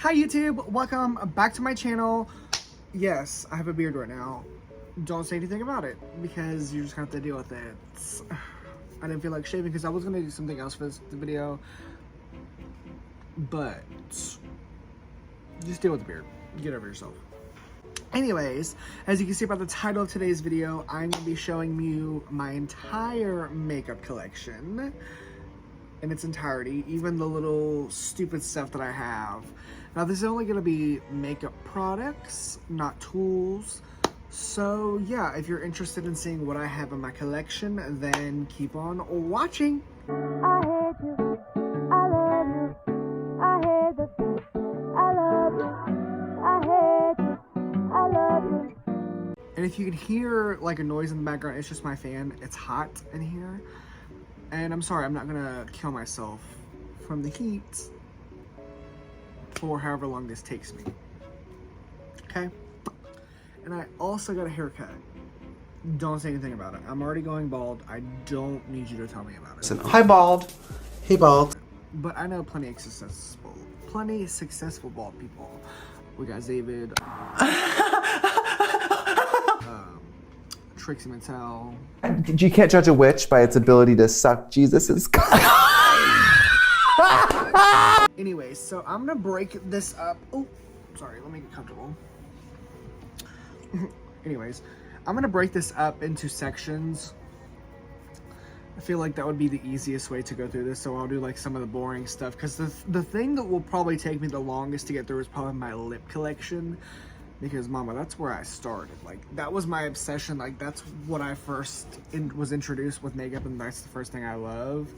Hi YouTube, welcome back to my channel. Yes, I have a beard right now. Don't say anything about it because you're just gonna have to deal with it. I didn't feel like shaving because I was gonna do something else for this video, but just deal with the beard. Get over yourself. Anyways, as you can see by the title of today's video, I'm gonna be showing you my entire makeup collection in its entirety, even the little stupid stuff that I have. Now this is only gonna be makeup products, not tools. So yeah, if you're interested in seeing what I have in my collection, then keep on watching. I hate you, I love you, I hate the I love you, I hate you, I love you. And if you can hear like a noise in the background, it's just my fan. It's hot in here. And I'm sorry, I'm not gonna kill myself from the heat for however long this takes me. Okay? And I also got a haircut. Don't say anything about it. I'm already going bald. I don't need you to tell me about it. Hi, bald. Hey, bald. But I know plenty of successful bald people. We got David, Trixie Mattel. You can't judge a witch by its ability to suck Jesus's cock. Anyways, so I'm gonna break this up. Oh, sorry, let me get comfortable. Anyways, I'm gonna break this up into sections. I feel like that would be the easiest way to go through this, so I'll do like some of the boring stuff, because the thing that will probably take me the longest to get through is probably my lip collection, because mama, that's where I started. Like, that was my obsession. Like, that's what I first was introduced with makeup, and that's the first thing I love.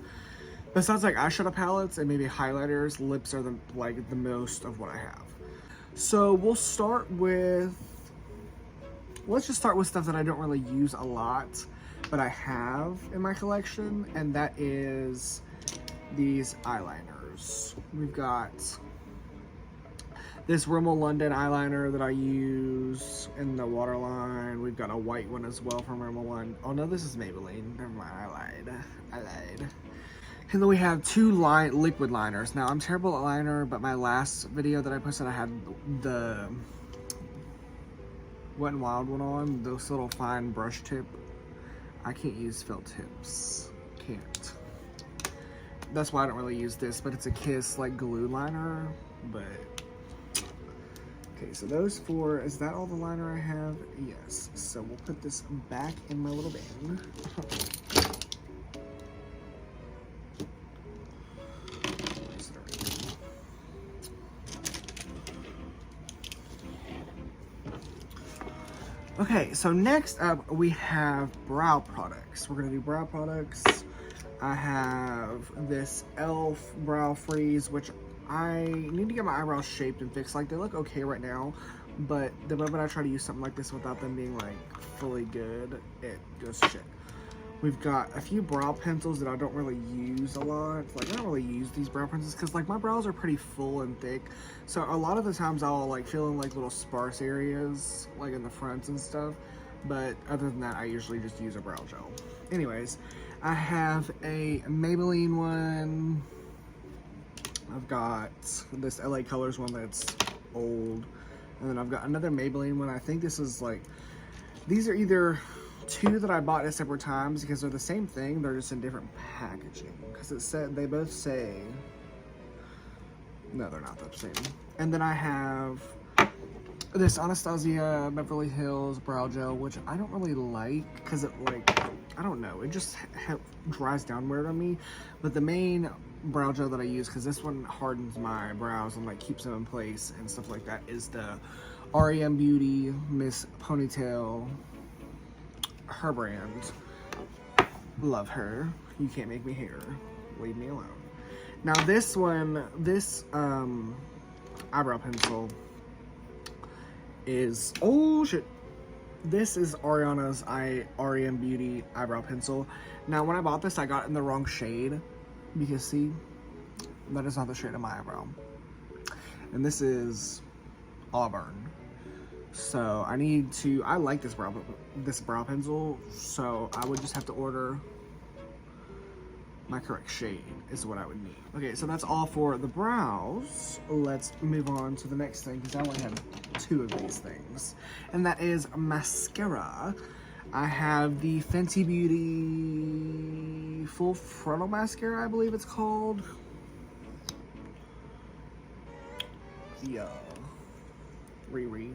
Besides like eyeshadow palettes and maybe highlighters, lips are the most of what I have. So we'll start with, let's just start with stuff that I don't really use a lot, but I have in my collection, and that is these eyeliners. We've got this Rimmel London eyeliner that I use in the waterline. We've got a white one as well from Rimmel London. Oh no, this is Maybelline. Never mind, I lied. And then we have two liquid liners. Now, I'm terrible at liner, but my last video that I posted, I had the Wet n Wild one on, this little fine brush tip. I can't use felt tips. Can't. That's why I don't really use this, but it's a Kiss like glue liner. But okay, so those four, is that all the liner I have? Yes. So we'll put this back in my little bin. Okay, so next up we have brow products. We're gonna do brow products. I have this e.l.f. brow freeze, which I need to get my eyebrows shaped and fixed. Like, they look okay right now, but the moment I try to use something like this without them being like fully good, it goes to shit. We've got a few brow pencils that I don't really use a lot. Like, I don't really use these brow pencils because like my brows are pretty full and thick. So a lot of the times I'll like fill in like little sparse areas like in the fronts and stuff. But other than that, I usually just use a brow gel. Anyways, I have a Maybelline one. I've got this LA Colors one that's old. And then I've got another Maybelline one. I think this is like, these are either two that I bought at separate times because they're the same thing, they're just in different packaging. Because it said, they both say, no, they're not the same. And then I have this Anastasia Beverly Hills brow gel, which I don't really like because it like, I don't know, it just dries down weird on me. But the main brow gel that I use, because this one hardens my brows and like keeps them in place and stuff like that, is the REM Beauty Miss Ponytail. Her brand. Love her. You can't make me hair. Leave me alone. Now this one, this eyebrow pencil is, oh shit, this is Ariana's REM Beauty eyebrow pencil. Now when I bought this, I got it in the wrong shade, because see, that is not the shade of my eyebrow, and this is auburn. So I need to, I like this brow pencil, so I would just have to order my correct shade is what I would need. Okay, so that's all for the brows. Let's move on to the next thing because I only have 2 of these things. And that is mascara. I have the Fenty Beauty Full Frontal Mascara, I believe it's called. Yeah. Riri.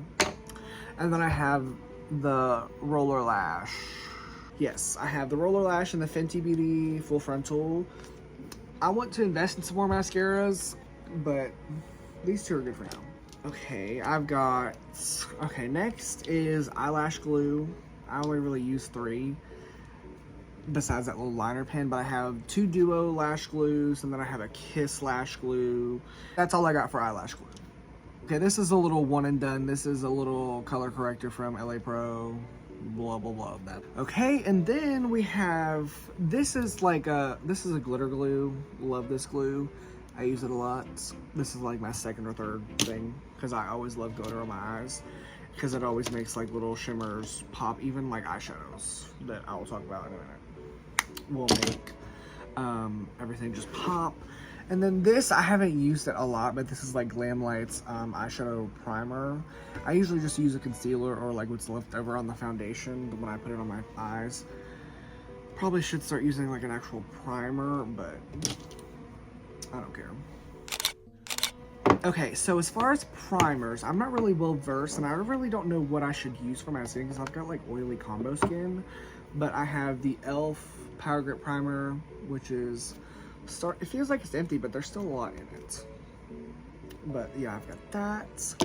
And then I have the Roller Lash. Yes, I have the Roller Lash and the Fenty Beauty Full Frontal. I want to invest in some more mascaras, but these 2 are good for now. Okay, next is eyelash glue. I only really use 3 besides that little liner pen, but I have 2 Duo lash glues, and then I have a Kiss lash glue. That's all I got for eyelash glue. Okay, this is a little one and done. This is a little color corrector from LA Pro. Blah, blah, blah, that. Okay, and then we have, this is a glitter glue. Love this glue. I use it a lot. This is like my 2nd or 3rd thing because I always love glitter on my eyes because it always makes like little shimmers pop, even like eyeshadows that I will talk about in a minute will make everything just pop. And then this, I haven't used it a lot, but this is like Glam Light's eyeshadow primer. I usually just use a concealer or like what's left over on the foundation when I put it on my eyes. Probably should start using like an actual primer, but I don't care. Okay, so as far as primers, I'm not really well versed and I really don't know what I should use for my skin because I've got like oily combo skin. But I have the e.l.f. Power Grip Primer, which is it feels like it's empty, but there's still a lot in it. But yeah, I've got that.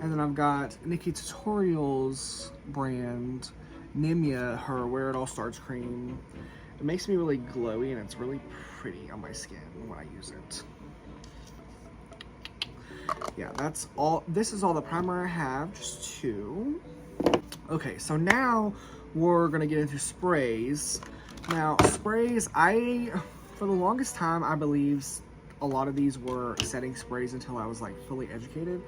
And then I've got Nikki Tutorials brand Nimya, her Where It All Starts cream. It makes me really glowy and it's really pretty on my skin when I use it. Yeah, that's all. This is all the primer I have, just 2. Okay, so now we're gonna get into sprays. Now, sprays, for the longest time, I believe a lot of these were setting sprays until I was like fully educated.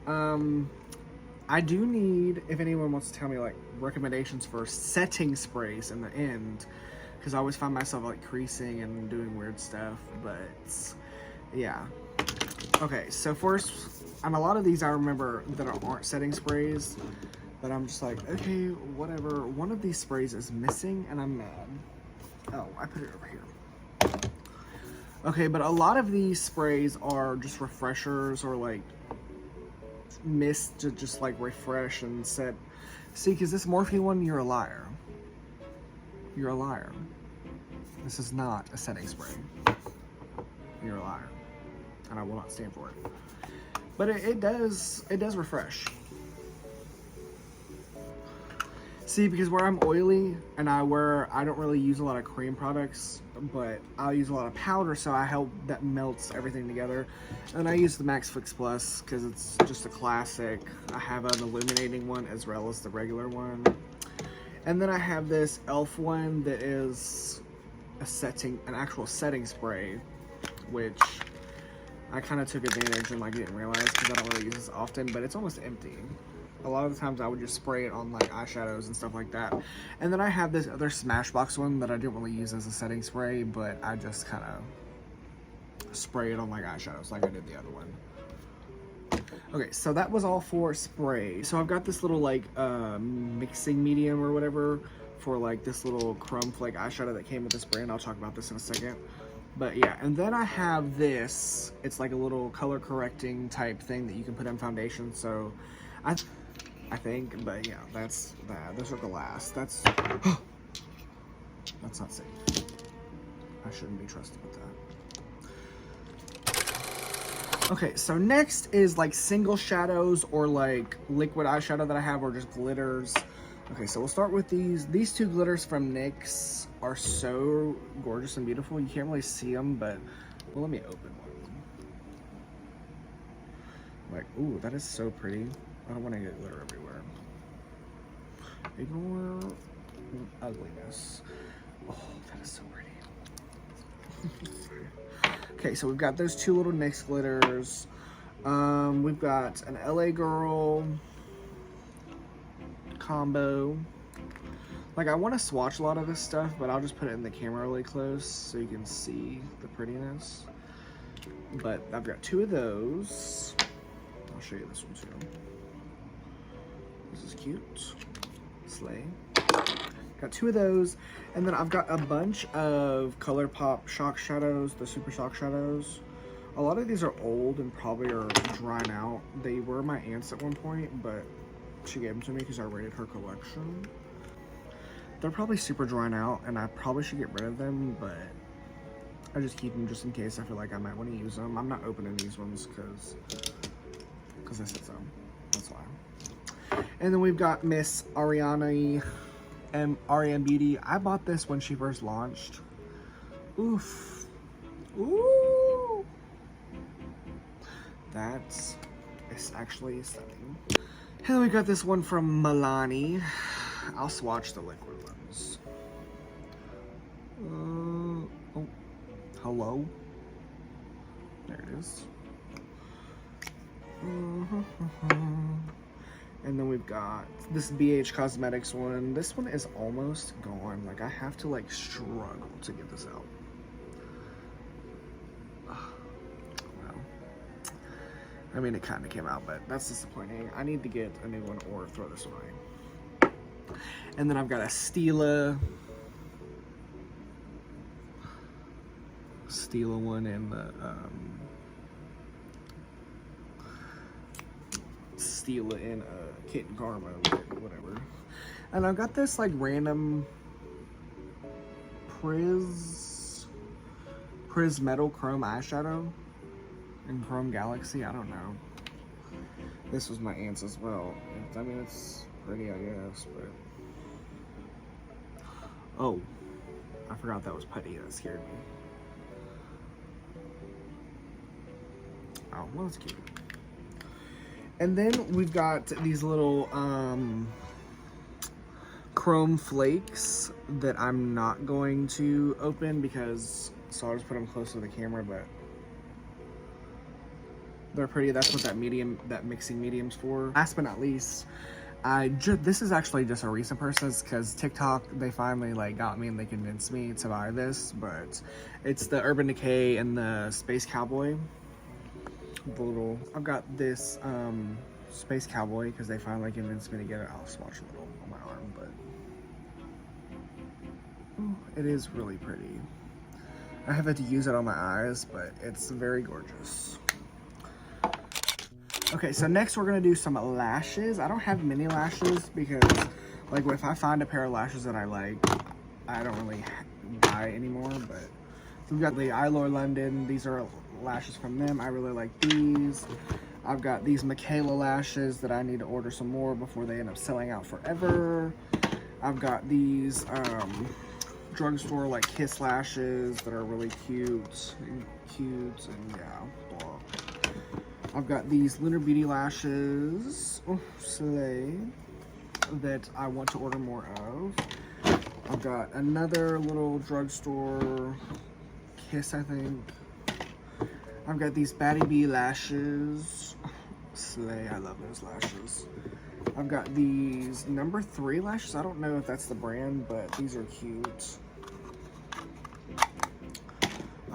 I do need, if anyone wants to tell me like recommendations for setting sprays in the end, because I always find myself like creasing and doing weird stuff, but yeah. Okay, so first, and a lot of these I remember that aren't setting sprays, but I'm just like, okay, whatever. One of these sprays is missing and I'm mad. Oh, I put it over here. Okay, but a lot of these sprays are just refreshers or like mist to just like refresh and set. See, because this Morphe one, you're a liar. You're a liar. This is not a setting spray. You're a liar. And I will not stand for it. But it does refresh. See, because where I'm oily and I don't really use a lot of cream products, but I'll use a lot of powder, so I help that melts everything together. And I use the Max Fix Plus because it's just a classic. I have an illuminating one as well as the regular one. And then I have this e.l.f. one that is an actual setting spray, which I kind of took advantage and like didn't realize because I don't really use this often, but it's almost empty. A lot of the times I would just spray it on like eyeshadows and stuff like that. And then I have this other Smashbox one that I didn't really use as a setting spray, but I just kind of spray it on like eyeshadows like I did the other one. Okay, so that was all for spray. So I've got this little like mixing medium or whatever for like this little crumb flake eyeshadow that came with this brand. I'll talk about this in a second. But yeah, and then I have this. It's like a little color correcting type thing that you can put in foundation. So I think, but yeah, that's that. Those are glass. That's not safe. I shouldn't be trusted with that. Okay, so next is like single shadows or like liquid eyeshadow that I have, or just glitters. Okay, so we'll start with these. These 2 glitters from NYX are so gorgeous and beautiful. You can't really see them, but well, let me open one. Like, ooh, that is so pretty. I don't want to get glitter everywhere. Ignore ugliness. Oh, that is so pretty. Okay, so we've got those 2 little NYX glitters. We've got an LA Girl combo. Like, I want to swatch a lot of this stuff, but I'll just put it in the camera really close so you can see the prettiness. But I've got 2 of those. I'll show you this one too. This is cute. Slay. Got 2 of those. And then I've got a bunch of ColourPop Shock Shadows, the Super Shock Shadows. A lot of these are old and probably are drying out. They were my aunt's at one point, but she gave them to me because I raided her collection. They're probably super drying out, and I probably should get rid of them, but I just keep them just in case I feel like I might want to use them. I'm not opening these ones because I said so. That's why. And then we've got Miss Ariana R.E.M. Beauty. I bought this when she first launched. Oof. Ooh. It's actually stunning. And then we got this one from Milani. I'll swatch the liquid ones. Oh, hello. There it is. And then we've got this BH Cosmetics one. This one is almost gone. Like, I have to like struggle to get this out. Wow. I mean, it kind of came out, but that's disappointing. I need to get a new one or throw this away. And then I've got a Stila one in the Stila in Kit and Karma, whatever. And I've got this like random Priz Metal Chrome eyeshadow in Chrome Galaxy. I don't know. This was my aunt's as well. I mean, it's pretty, I guess, but oh, I forgot that was putty. That scared me. Oh, well, that's cute. And then we've got these little chrome flakes that I'm not going to open because, so I'll just put them close to the camera, but they're pretty. That's what that mixing medium's for. Last but not least, this is actually just a recent purchase because TikTok, they finally like got me and they convinced me to buy this, but it's the Urban Decay and the Space Cowboy. I've got this Space Cowboy because they finally convinced me to get it. I'll swatch a little on my arm, but ooh, it is really pretty. I have had to use it on my eyes, but it's very gorgeous. Okay, so next we're gonna do some lashes. I don't have many lashes because, like, if I find a pair of lashes that I like, I don't really buy anymore. But so we've got the Eyeliners London. These are lashes from them. I really like these. I've got these Michaela lashes that I need to order some more before they end up selling out forever. I've got these drugstore like Kiss lashes that are really cute and yeah, blah. I've got these Lunar Beauty lashes, SOLEY, that I want to order more of. I've got another little drugstore Kiss, I think. I've got these Batty Bee lashes, SOLEY, I love those lashes. I've got these number 3 lashes. I don't know if that's the brand, but these are cute.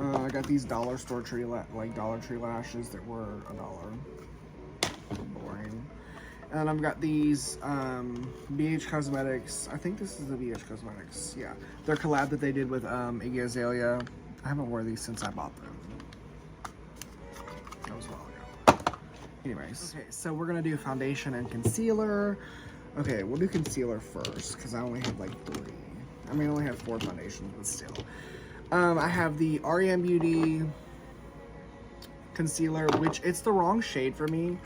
I got these Dollar Tree lashes that were $1. Boring. And I've got these BH Cosmetics. I think this is the BH Cosmetics. Yeah, their collab that they did with Iggy Azalea. I haven't worn these since I bought them. That was a while ago. Anyways, okay, so we're gonna do foundation and concealer. Okay, we'll do concealer first because I only have like 3. I mean, I only have 4 foundations, but still. I have the R.E.M. Beauty concealer, which it's the wrong shade for me.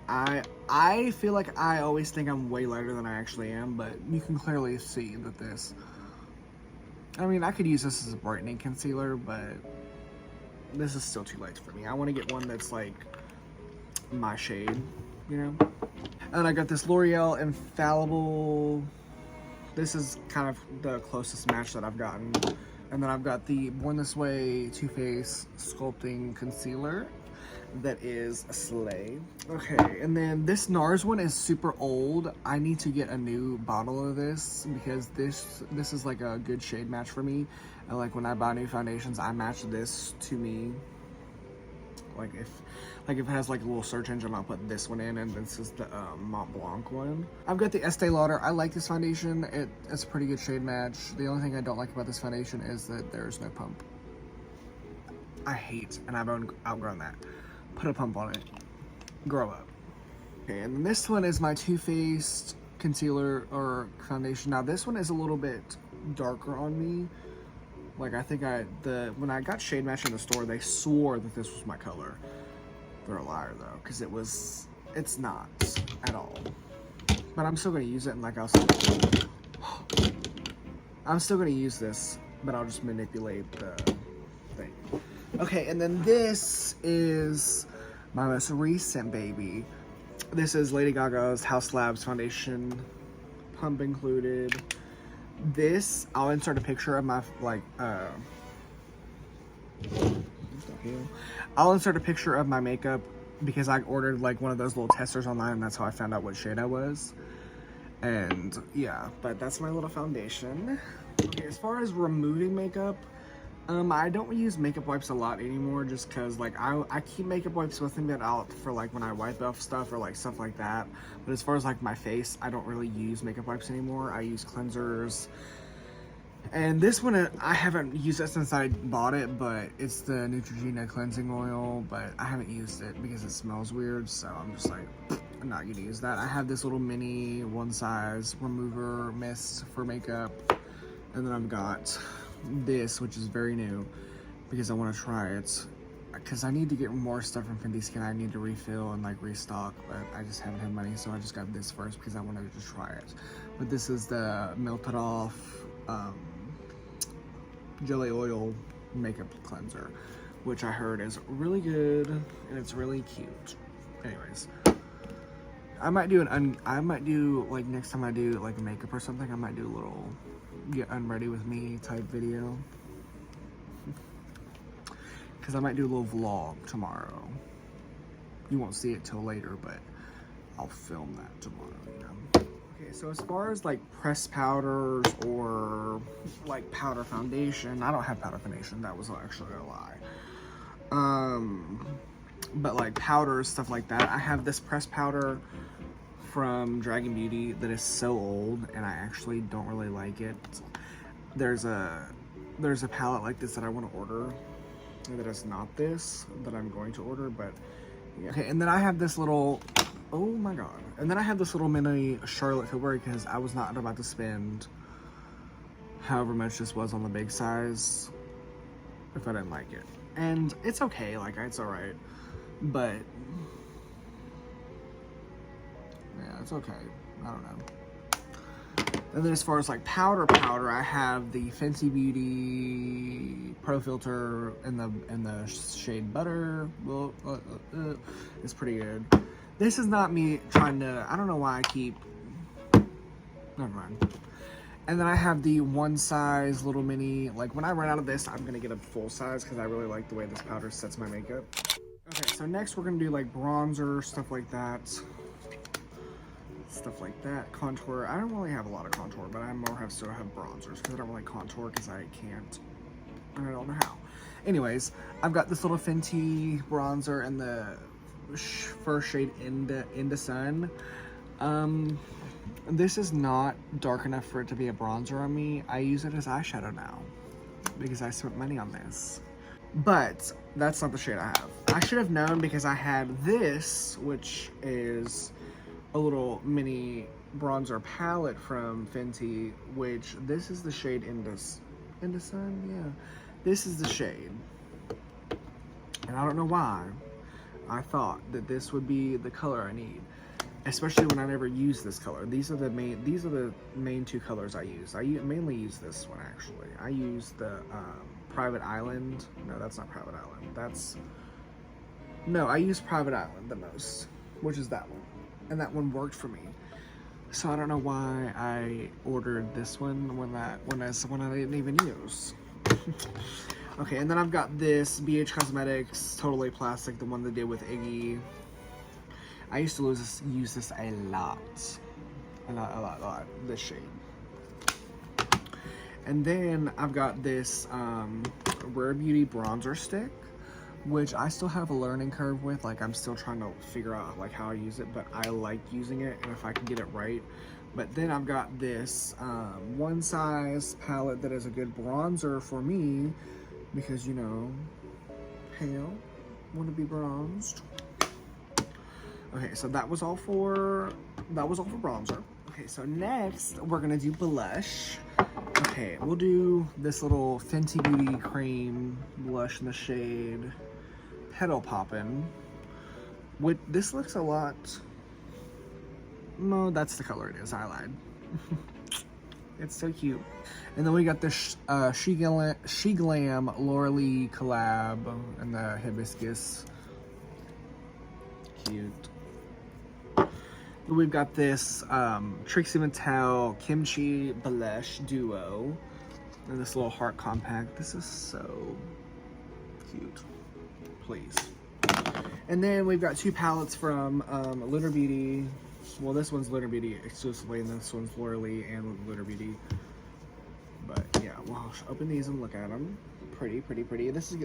I feel like I always think I'm way lighter than I actually am, but you can clearly see that this, I mean, I could use this as a brightening concealer, but this is still too light for me. I want to get one that's like my shade, you know? And I got this L'Oreal Infallible. This is kind of the closest match that I've gotten. And then I've got the Born This Way Too Faced Sculpting Concealer. that is SOLEY. Okay, and then this NARS one is super old. I need to get a new bottle of this because this is like a good shade match for me. And like when I buy new foundations, I match this to me. Like if it has like a little search engine, I'll put this one in, and this is the Mont Blanc one. I've got the Estee Lauder. I like this foundation. It's a pretty good shade match. The only thing I don't like about this foundation is that there's no pump. I hate, and I've outgrown that. Put a pump on it. Grow up. Okay, and then this one is my Too Faced concealer or foundation. Now this one is a little bit darker on me. Like I think when I got Shade Match in the store, they swore that this was my color. They're a liar though, because it's not at all. But I'm still gonna use it, and like I'm still gonna use this, but I'll just manipulate the thing. Okay, and then this is my most recent baby. This is Lady Gaga's House Labs foundation, pump included. This, I'll insert a picture of my, I'll insert a picture of my makeup because I ordered like one of those little testers online, and that's how I found out what shade I was. And yeah, but that's my little foundation. Okay, as far as removing makeup, I don't use makeup wipes a lot anymore just because like I keep makeup wipes with me out for like when I wipe off stuff or like stuff like that. But as far as like my face, I don't really use makeup wipes anymore. I use cleansers. And this one, I haven't used it since I bought it, but it's the Neutrogena cleansing oil, but I haven't used it because it smells weird, so I'm just like, I'm not gonna use that. I have this little mini one size remover mist for makeup, and then I've got this, which is very new because I want to try it because I need to get more stuff from Fenty Skin. I need to refill and like restock, but I just haven't had money, so I just got this first because I wanted to just try it. But this is the melted off jelly oil makeup cleanser, which I heard is really good and it's really cute. Anyways, I might do like next time I do like makeup or something, I might do a little get unready with me type video because I might do a little vlog tomorrow. You won't see it till later, but I'll film that tomorrow, you know. Okay, so as far as like pressed powders or like powder foundation, I don't have powder foundation, that was actually a lie. But like powders, stuff like that, I have this pressed powder from Dragon Beauty that is so old and I actually don't really like it. There's a palette like this that I want to order that is not this that I'm going to order, but yeah. Okay, and then I have this little, oh my god, and then I have this little mini Charlotte Tilbury because I was not about to spend however much this was on the big size if I didn't like it. And it's okay, like it's alright, but yeah, it's okay. I don't know. And then as far as like powder, I have the Fenty Beauty Pro Filter in the shade Butter. It's pretty good. This is not me trying to, I don't know why I keep, never mind. And then I have the one size little mini, like when I run out of this, I'm gonna get a full size because I really like the way this powder sets my makeup. Okay, so next we're gonna do like bronzer, stuff like that. Contour. I don't really have a lot of contour, but I still have bronzers because I don't really contour because I can't, and I don't know how. Anyways, I've got this little Fenty bronzer in the first shade Into Sun. This is not dark enough for it to be a bronzer on me. I use it as eyeshadow now because I spent money on this. But that's not the shade I have. I should have known because I had this, which is a little mini bronzer palette from Fenty, which this is the shade Into Sun, yeah. This is the shade. And I don't know why I thought that this would be the color I need, especially when I never use this color. These are the main two colors I use. I mainly use this one actually. I use the Private Island. No, that's not Private Island. I use Private Island the most, which is that one. And that one worked for me. So I don't know why I ordered this one when I didn't even use. Okay, and then I've got this BH Cosmetics Totally Plastic, the one they did with Iggy. I used to use this a lot, this shade. And then I've got this Rare Beauty bronzer stick, which I still have a learning curve with. Like, I'm still trying to figure out like how I use it, but I like using it, and if I can get it right. But then I've got this one size palette that is a good bronzer for me, because, you know, pale, want to be bronzed. Okay, so that was all for bronzer. Okay, so next we're gonna do blush. Okay, we'll do this little Fenty Beauty cream blush in the shade Petal Poppin'. This looks a lot. No, that's the color it is. I lied. It's so cute. And then we got this She Glam Laura-Lee collab and the hibiscus. Cute. We've got this Trixie Mattel Kimchi Blush Duo and this little heart compact. This is so cute. Please. And then we've got two palettes from Lunar Beauty. Well, this one's Lunar Beauty exclusively, and this one's Laura-Lee and Lunar Beauty. But yeah, well, open these and look at them. Pretty, pretty, pretty. This is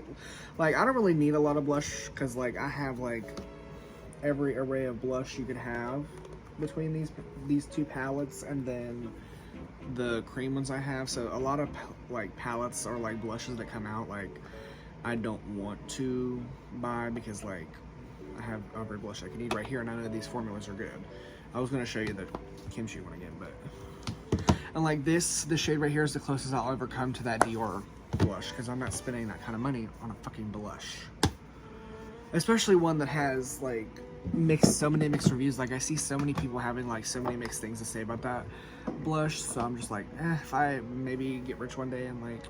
like, I don't really need a lot of blush because like I have like every array of blush you could have between these two palettes, and then the cream ones I have. So a lot of like palettes or like blushes that come out, like I don't want to buy because like I have every blush I can need right here, and I know these formulas are good. I was gonna show you the kimchi one again, but and like this shade right here is the closest I'll ever come to that Dior blush, because I'm not spending that kind of money on a fucking blush, especially one that has like so many mixed reviews. Like, I see so many people having like so many mixed things to say about that blush, so I'm just like, if I maybe get rich one day and like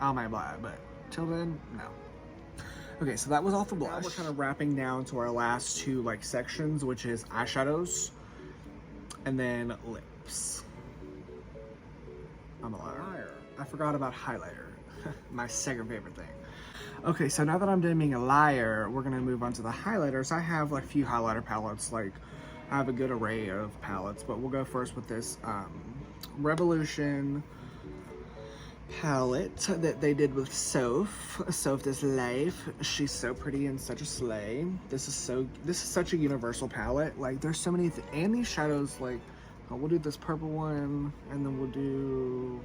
I might buy it, but till then, no. Okay, so that was all for blush. Now we're kind of wrapping down to our last two like sections, which is eyeshadows and then lips. I'm a liar. I forgot about highlighter. My second favorite thing. Okay, so now that I'm done being a liar, we're gonna move on to the highlighters. I have like a few highlighter palettes. Like, I have a good array of palettes, but we'll go first with this Revolution palette that they did with Soph this life. She's so pretty and such a slay. This is such a universal palette. Like, there's so many and these shadows, like, we'll do this purple one, and then we'll do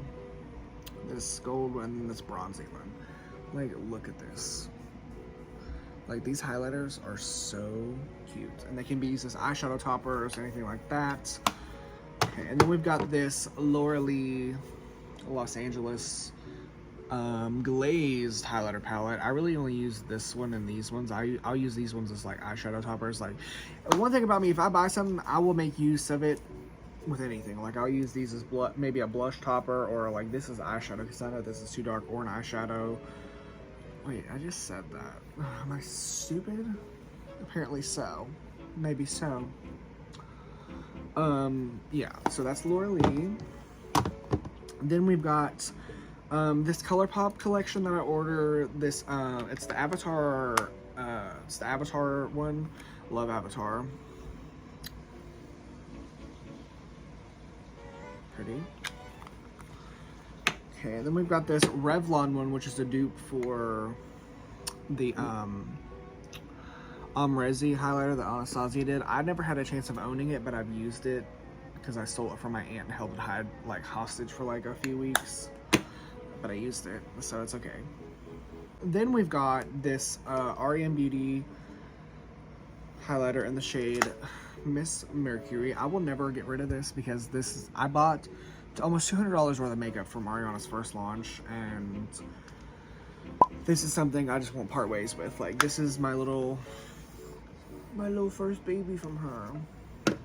this gold one, and this bronzy one. Like, look at this. Like, these highlighters are so cute, and they can be used as eyeshadow toppers or anything like that. Okay, and then we've got this Laura-Lee Los Angeles glazed highlighter palette. I really only use this one and these ones. I'll use these ones as like eyeshadow toppers. Like, one thing about me, if I buy something, I will make use of it with anything. Like, I'll use these as maybe a blush topper, or like this is eyeshadow because I know this is too dark, or an eyeshadow. Wait, I just said that. Am I stupid? Apparently so. Maybe so. Yeah, so that's Laura-Lee. Then we've got this ColourPop collection that I ordered. This it's the Avatar one. Love Avatar. Pretty. Okay, and then we've got this Revlon one, which is a dupe for the Omrezi highlighter that Anastasia did. I never had a chance of owning it, but I've used it because I stole it from my aunt and held it like hostage for like a few weeks. But I used it, so it's okay. Then we've got this REM Beauty highlighter in the shade Miss Mercury. I will never get rid of this because I bought almost $200 worth of makeup from Ariana's first launch, and this is something I just won't part ways with. Like, this is my little first baby from her.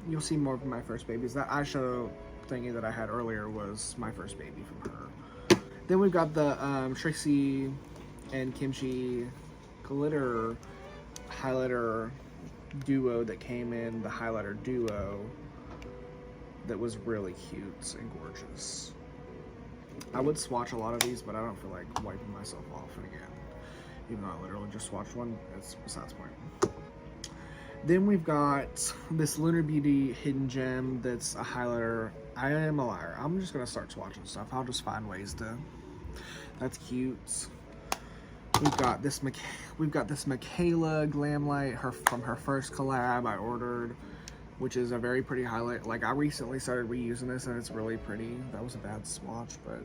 You'll see more of my first babies. That eyeshadow thingy that I had earlier was my first baby from her. Then we've got the Trixie and Kimchi glitter highlighter duo that came in, the highlighter duo that was really cute and gorgeous. I would swatch a lot of these, but I don't feel like wiping myself off again. even though I literally just swatched one. It's besides the point. Then we've got this Lunar Beauty Hidden Gem that's a highlighter. I am a liar. I'm just gonna start swatching stuff. I'll just find ways to. That's cute. We've got this Michaela Glam Light, from her first collab I ordered, which is a very pretty highlight. Like, I recently started reusing this and it's really pretty. That was a bad swatch, but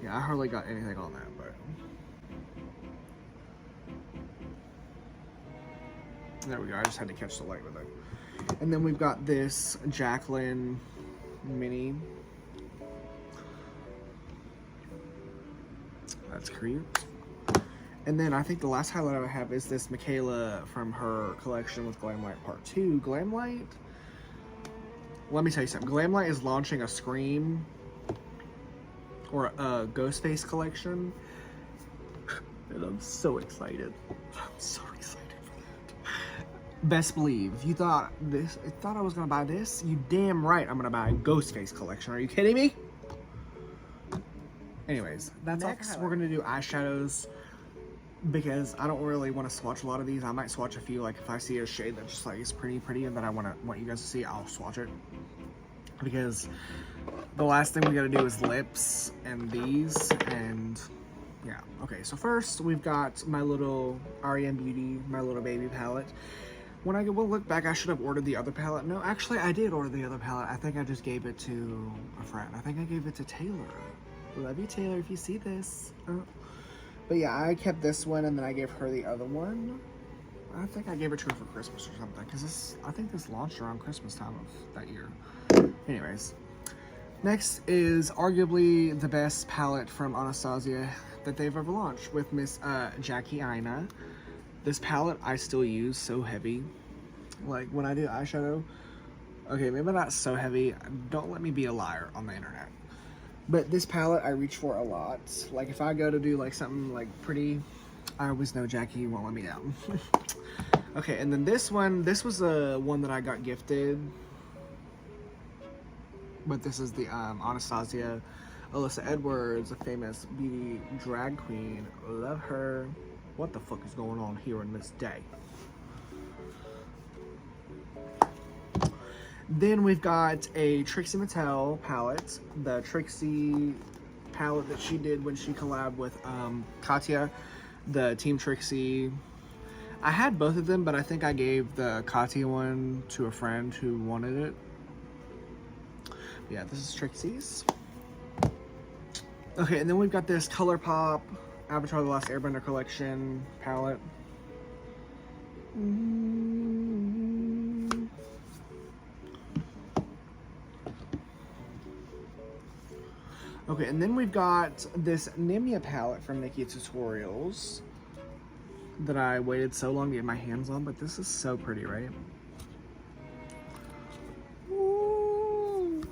yeah, I hardly got anything on that, but there we go. I just had to catch the light with it. And then we've got this Jaclyn Mini. That's cute. And then I think the last highlight I have is this Michaela from her collection with Glam Light Part 2. Glam Light, let me tell you something. Glam Light is launching a Scream or a Ghostface collection. And I'm so excited. I'm so excited for that. Best believe. If you thought I was gonna buy this, you damn right I'm gonna buy a Ghostface collection. Are you kidding me? Anyways, that's next. We're gonna do eyeshadows because I don't really want to swatch a lot of these. I might swatch a few, like if I see a shade that just like is pretty and that I want you guys to see, I'll swatch it. Because the last thing we gotta do is lips and these, and yeah. Okay, so first we've got my little R.E.M. Beauty, my little baby palette. When I will look back, I should have ordered the other palette. No, actually I did order the other palette. I think I just gave it to a friend. I think I gave it to Taylor. Love you, Taylor, if you see this. But yeah, I kept this one and then I gave her the other one. I think I gave it to her for Christmas or something, because I think this launched around Christmas time of that year. Anyways, next is arguably the best palette from Anastasia that they've ever launched, with Miss Jackie Aina. This palette I still use, so heavy. Like when I do eyeshadow, okay, maybe not so heavy. Don't let me be a liar on the internet. But this palette I reach for a lot. Like if I go to do like something like pretty, I always know Jackie won't let me down. Okay, and then this one, this was a one that I got gifted. But this is the Anastasia Alyssa Edwards, a famous beauty drag queen. Love her. What the fuck is going on here in this day? Then we've got a Trixie Mattel palette, the Trixie palette that she did when she collabed with Katya, the Team Trixie. I had both of them, but I think I gave the Katya one to a friend who wanted it. Yeah, this is Trixie's. Okay, and then we've got this ColourPop Avatar The Last Airbender collection palette. Okay, and then we've got this Nimya palette from Nikki Tutorials that I waited so long to get my hands on, but this is so pretty, right? Ooh.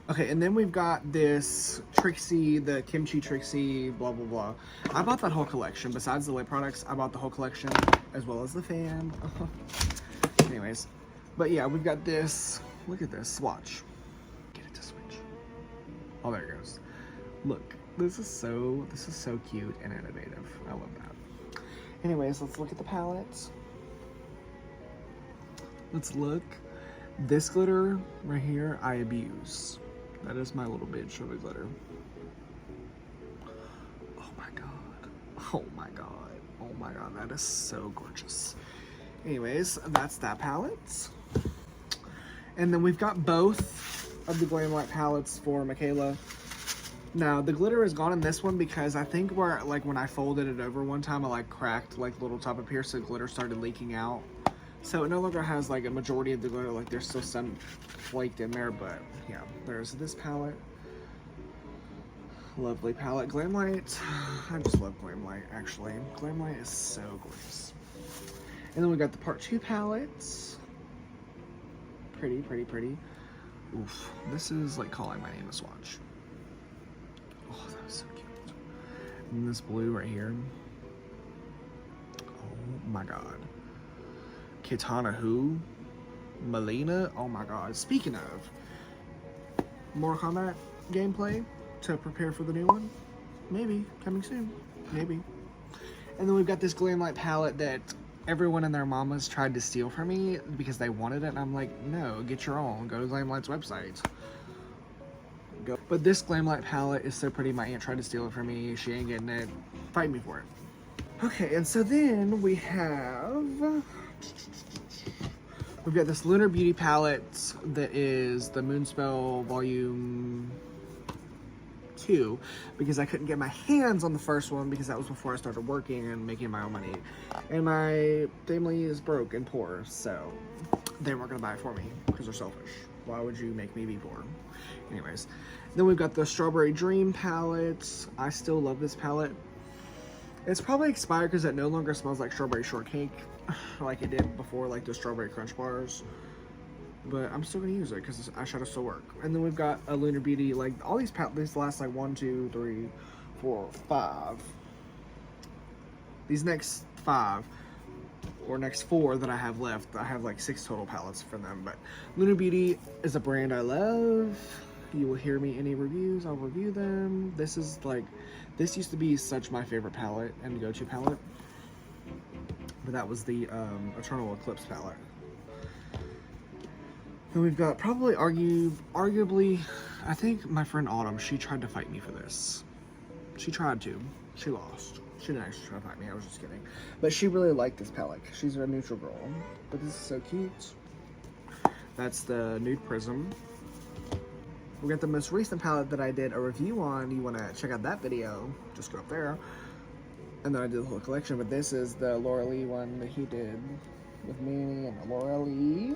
Okay, and then we've got this Trixie, the Kimchi Trixie, blah, blah, blah. I bought that whole collection. Besides the lip products, I bought the whole collection, as well as the fan. Anyways, but yeah, we've got this. Look at this swatch. Get it to switch. Oh, there it goes. Look, this is so cute and innovative. I love that. Anyways, let's look at the palette. Let's look. This glitter right here, I abuse. That is my little bitch of a glitter. Oh my god. Oh my god. Oh my god, that is so gorgeous. Anyways, that's that palette. And then we've got both of the Glam Light palettes for Michaela. Now, the glitter is gone in this one because I think where, like, when I folded it over one time, I, like, cracked, like, the little top up here, so the glitter started leaking out. So it no longer has, like, a majority of the glitter. Like, there's still some flaked in there, but, yeah. There's this palette. Lovely palette. Glam Light. I just love Glam Light, actually. Glam Light is so gorgeous. And then we got the Part 2 palettes. Pretty, pretty, pretty. Oof. This is, like, calling my name to swatch. Oh, that was so cute. And this blue right here. Oh my god. Kitana who? Melina? Oh my god. Speaking of Mortal Kombat gameplay to prepare for the new one, maybe coming soon. maybe. And then we've got this Glam Light palette that everyone and their mamas tried to steal from me because they wanted it. And I'm like, no, get your own. Go to Glam Light's website. Go. But this Glam Light palette is so pretty. My aunt tried to steal it from me. She ain't getting it. Fight me for it. Okay, and so then we've got this Lunar Beauty palette that is the Moonspell Volume 2 because I couldn't get my hands on the first one because that was before I started working and making my own money. And my family is broke and poor, so they weren't gonna buy it for me because they're selfish. Why would you make me be poor? Anyways, then we've got the Strawberry Dream palette. I still love this palette. It's probably expired because it no longer smells like strawberry shortcake like it did before, like the strawberry crunch bars. But I'm still gonna use it because eyeshadows still work. And then we've got a Lunar Beauty, like all these last like 1, 2, 3, 4, 5. These next 5 or next 4 that I have left, I have like 6 total palettes for them. But Lunar Beauty is a brand I love. You will hear me any reviews, I'll review them. This used to be such my favorite palette and go-to palette. But that was the Eternal Eclipse palette. And we've got probably arguably, I think my friend Autumn, she tried to fight me for this. She tried to. She lost. She didn't actually try to fight me, I was just kidding. But she really liked this palette. She's a neutral girl. But this is so cute. That's the Nude Prism. We got the most recent palette that I did a review on. You want to check out that video, just go up there. And then I did the whole collection, but this is the Laura Lee one that he did with me and Laura Lee.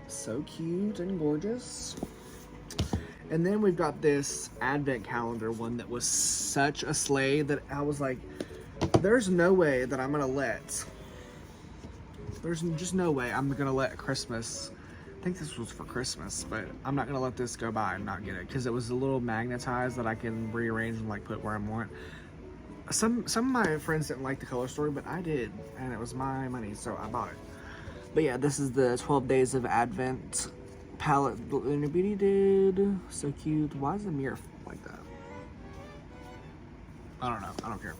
So cute and gorgeous. And then we've got this advent calendar one that was such a slay that I was like, there's no way that I'm gonna let, there's just no way I'm gonna let Christmas, I think this was for Christmas, but I'm not gonna let this go by and not get it because it was a little magnetized that I can rearrange and like put where I want. Some of my friends didn't like the color story, but I did, and it was my money, so I bought it. But yeah, this is the 12 Days of Advent palette Lunar Beauty did. So cute. Why is the mirror like that? I don't know. I don't care.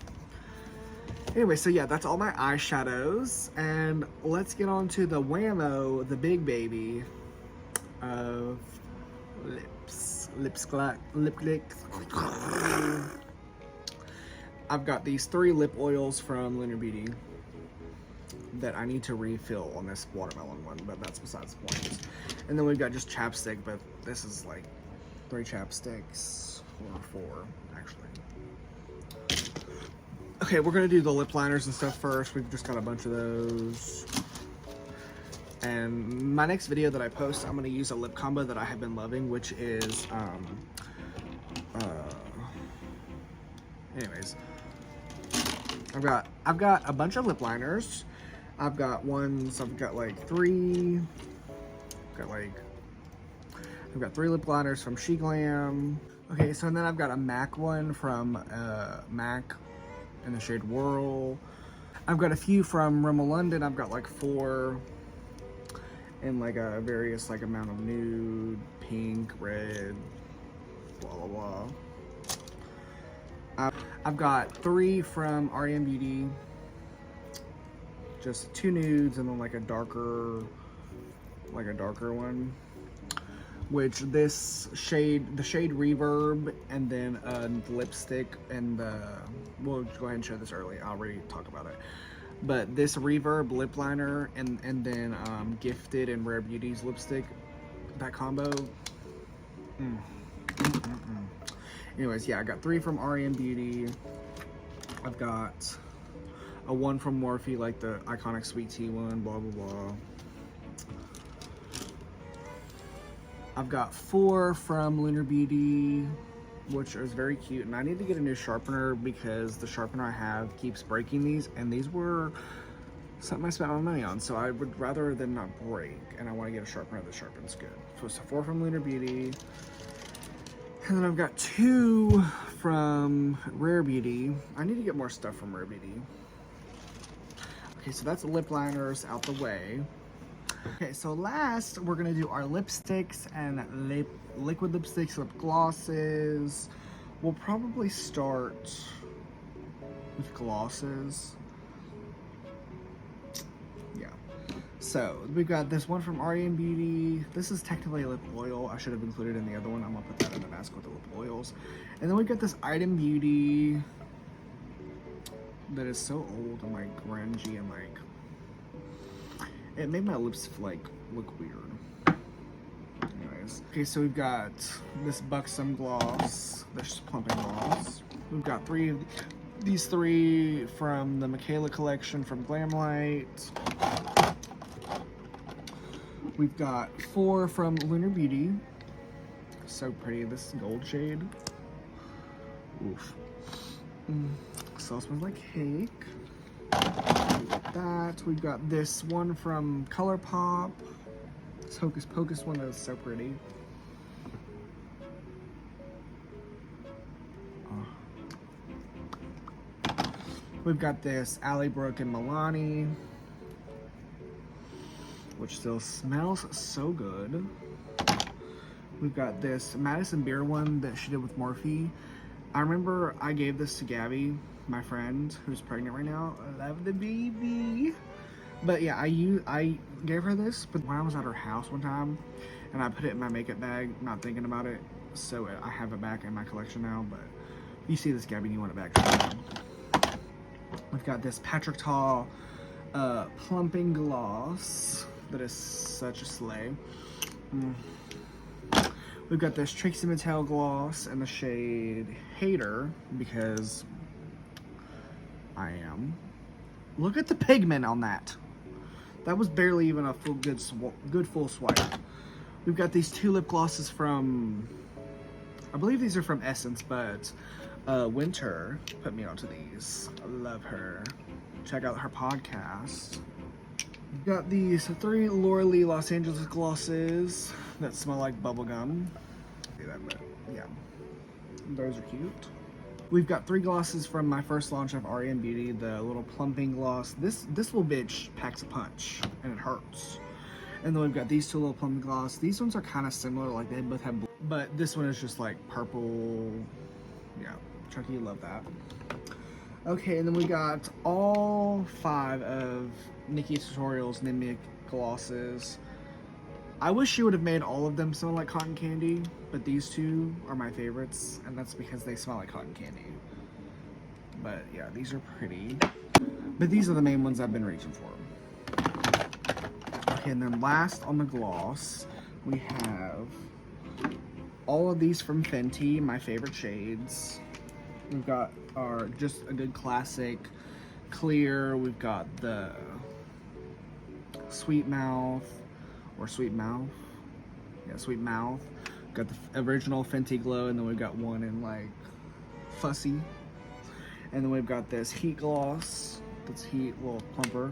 Anyway, so yeah, that's all my eyeshadows. And let's get on to the whammo, the big baby of lips. Lip licks. I've got these 3 lip oils from Lunar Beauty that I need to refill on this watermelon one, but that's besides the point. And then we've got just chapstick, but this is like 3 chapsticks, or 4 actually. Okay, we're gonna do the lip liners and stuff first. We've just got a bunch of those. And my next video that I post, I'm gonna use a lip combo that I have been loving, which is, anyways. I've got a bunch of lip liners. I've got like 3. I've got 3 lip liners from Glam. Okay, so then I've got a MAC one from MAC in the shade Whirl. I've got a few from Rimmel London. I've got like 4 in like a various like amount of nude, pink, red, blah blah blah. I've got 3 from REM Beauty, just 2 nudes and then like a darker one, which this shade, the shade Reverb, and then the lipstick and we'll go ahead and show this early, I'll already talk about it. But this Reverb lip liner and then Gifted and Rare Beauty's lipstick, that combo, Anyways, yeah, I got 3 from REM Beauty. I've got a 1 from Morphe, like the iconic Sweet Tea one, blah, blah, blah. I've got 4 from Lunar Beauty, which is very cute. And I need to get a new sharpener because the sharpener I have keeps breaking these. And these were something I spent my money on. So I would rather them not break. And I want to get a sharpener that sharpens good. So it's 4 from Lunar Beauty. And then I've got 2 from Rare Beauty. I need to get more stuff from Rare Beauty. Okay, so that's the lip liners out the way. Okay, so last we're gonna do our lipsticks and liquid lipsticks, lip glosses. We'll probably start with glosses. Yeah. So we've got this one from Ariane Beauty. This is technically a lip oil. I should have included in the other one. I'm gonna put that in the basket with the lip oils. And then we've got this Item Beauty that is so old and like grungy and like it made my lips like look weird. Anyways, okay, so we've got this Buxom gloss, this plumping gloss. We've got these three from the Michaela collection from Glam. We've got 4 from Lunar Beauty. So pretty, this gold shade. Oof. So it smells like cake. That. We've got this one from ColourPop. This Hocus Pocus one that is so pretty. We've got this Ally Brooke and Milani, which still smells so good. We've got this Madison Beer one that she did with Morphe. I remember I gave this to Gabby, my friend, who's pregnant right now. I love the baby. But yeah, I gave her this, but when I was at her house one time, and I put it in my makeup bag, not thinking about it, so I have it back in my collection now, but if you see this, Gabby, and you want it back. We've got this Patrick Ta plumping gloss that is such a slay. We've got this Trixie Mattel gloss in the shade Hater, because I am. Look at the pigment on that. That was barely even a good full swipe. We've got these 2 lip glosses from, I believe these are from Essence, but Winter put me onto these. I love her. Check out her podcast. We've got these 3 Laura Lee Los Angeles glosses that smell like bubblegum. See that, but yeah, those are cute. We've got 3 glosses from my first launch of Ariane Beauty, the little plumping gloss. This little bitch packs a punch, and it hurts. And then we've got these 2 little plumping gloss. These ones are kind of similar, like they both have blue, but this one is just like purple. Yeah, Chucky, you love that. Okay, and then we got all 5 of Nikki Tutorial's Nimbic glosses. I wish she would have made all of them smell like cotton candy, but these 2 are my favorites, and that's because they smell like cotton candy. But yeah, these are pretty. But these are the main ones I've been reaching for. Okay, and then last on the gloss, we have all of these from Fenty, my favorite shades. We've got our just a good classic clear. We've got the Sweet Mouth, or Sweet Mouth. Yeah, Sweet Mouth. Got the original Fenty Glow, and then we've got one in like Fussy. And then we've got this Heat Gloss. That's Heat, little plumper.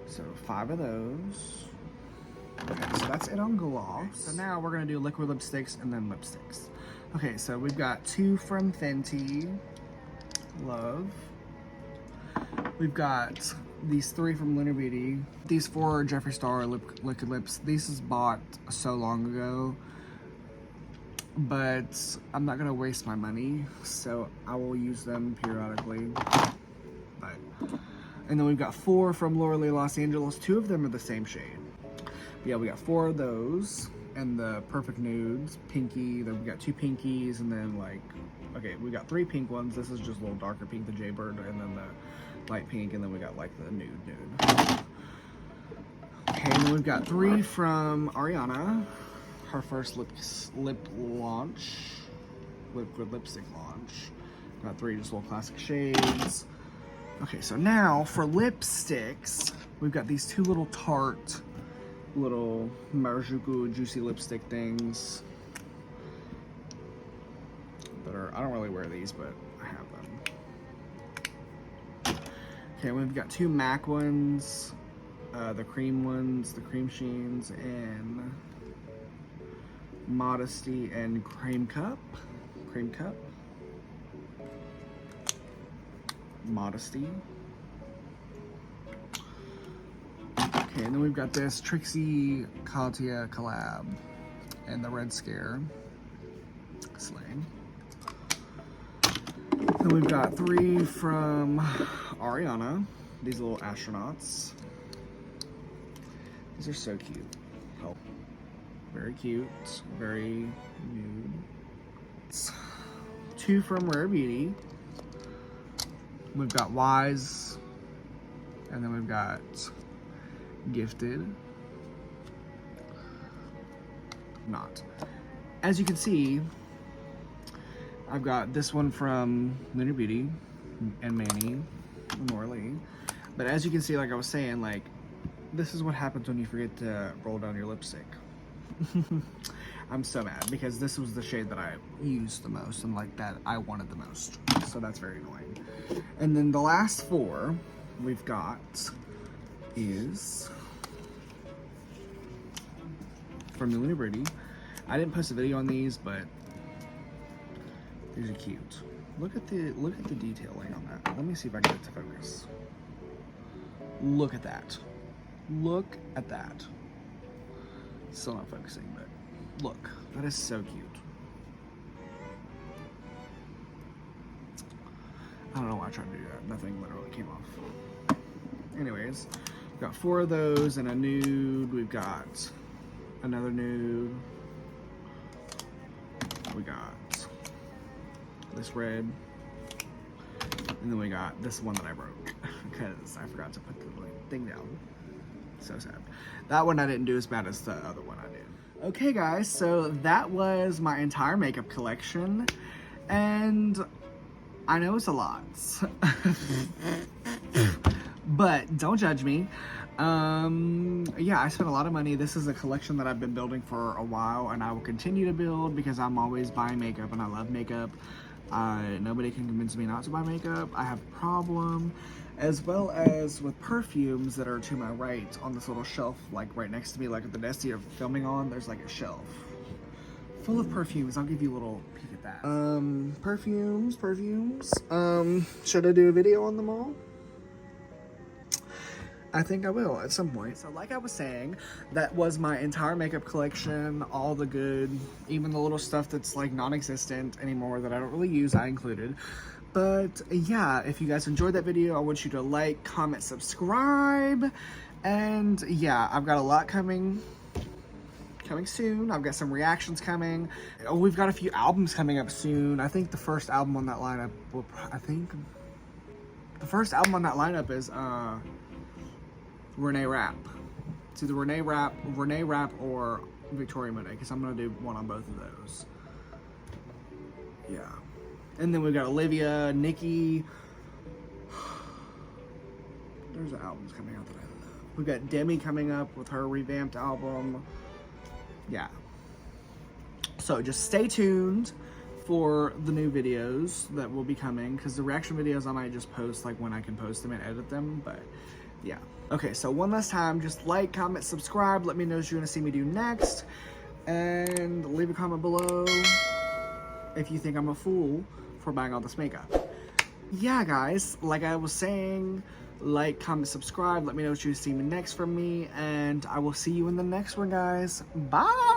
So 5 of those. Okay, so that's it on gloss. So now we're gonna do liquid lipsticks and then lipsticks. Okay, so we've got 2 from Fenty. Love. We've got these 3 from Lunar Beauty. These 4 are Jeffree Star liquid lips. These was bought so long ago, but I'm not gonna waste my money, so I will use them periodically. And then we've got 4 from Laura Lee Los Angeles. 2 of them are the same shade. But yeah, we got 4 of those, and the Perfect Nudes, pinky. Then we got 2 pinkies, and then like, okay, we got 3 pink ones. This is just a little darker pink, the Jaybird, and then the light pink, and then we got like the nude. Okay, and then we've got 3 from Ariana, her first lip launch, liquid lipstick launch. Got 3 just little classic shades. Okay, so now for lipsticks, we've got these 2 little Tarte, little Marajuku juicy lipstick things that are, I don't really wear these, but I have them. Okay, we've got 2 MAC ones, the cream ones, the cream sheens, and Modesty and Cream Cup. Modesty. Okay, and then we've got this Trixie Katya collab and the Red Scare. Slay. Then we've got 3 from Ariana. These little astronauts. These are so cute. Oh, very cute. Very nude. 2 from Rare Beauty. We've got Wise. And then we've got Gifted. Not. As you can see, I've got this one from Lunar Beauty and Manny Morley. But as you can see, like I was saying, like, this is what happens when you forget to roll down your lipstick. I'm so mad because this was the shade that I used the most and like that I wanted the most. So that's very annoying. And then the last 4 we've got is from Lunar Beauty. I didn't post a video on these, but these are cute. Look at the detailing on that. Let me see if I can get it to focus. Look at that. Look at that. Still not focusing, but look, that is so cute. I don't know why I tried to do that. Nothing literally came off. Anyways, we've got 4 of those and a nude. We've got another nude. We got this red. And then we got this one that I broke because I forgot to put the thing down. So sad. That one I didn't do as bad as the other one I did. Okay guys, so that was my entire makeup collection. And I know it's a lot. But don't judge me. Yeah, I spent a lot of money. This is a collection that I've been building for a while and I will continue to build because I'm always buying makeup and I love makeup. Nobody can convince me not to buy makeup. I have a problem. As well as with perfumes that are to my right on this little shelf, like right next to me, like at the desk you're filming on, there's like a shelf full of perfumes. I'll give you a little peek at that. Perfumes. Should I do a video on them all? I think I will at some point. So like I was saying, that was my entire makeup collection, all the good, even the little stuff that's like non-existent anymore that I don't really use, I included. But yeah, if you guys enjoyed that video, I want you to like, comment, subscribe. And yeah, I've got a lot coming soon. I've got some reactions coming. We've got a few albums coming up soon. I think the first album on that lineup is Renee Rapp. It's either Renee Rapp or Victoria Monet, because I'm gonna do one on both of those. Yeah. And then we've got Olivia, Nikki. There's albums coming out that I love. We've got Demi coming up with her revamped album. Yeah. So just stay tuned for the new videos that will be coming, because the reaction videos I might just post like when I can post them and edit them, but yeah. Okay, so one last time, just like, comment, subscribe, let me know what you want to see me do next, and leave a comment below if you think I'm a fool for buying all this makeup. Yeah, guys, like I was saying, like, comment, subscribe, let me know what you see me next from me, and I will see you in the next one, guys. Bye!